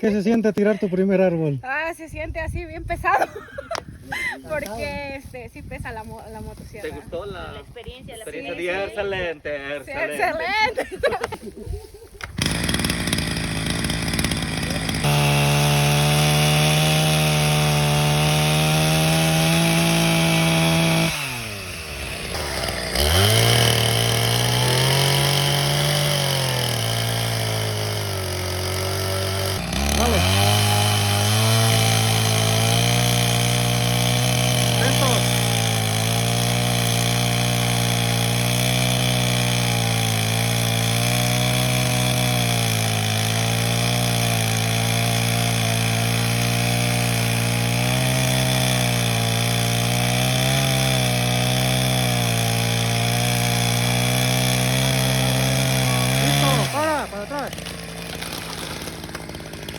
¿Qué se siente tirar tu primer árbol? Se siente así bien pesado. Porque sí pesa la motosierra. ¿Te gustó la experiencia? experiencia? Excelente, Sí, excelente.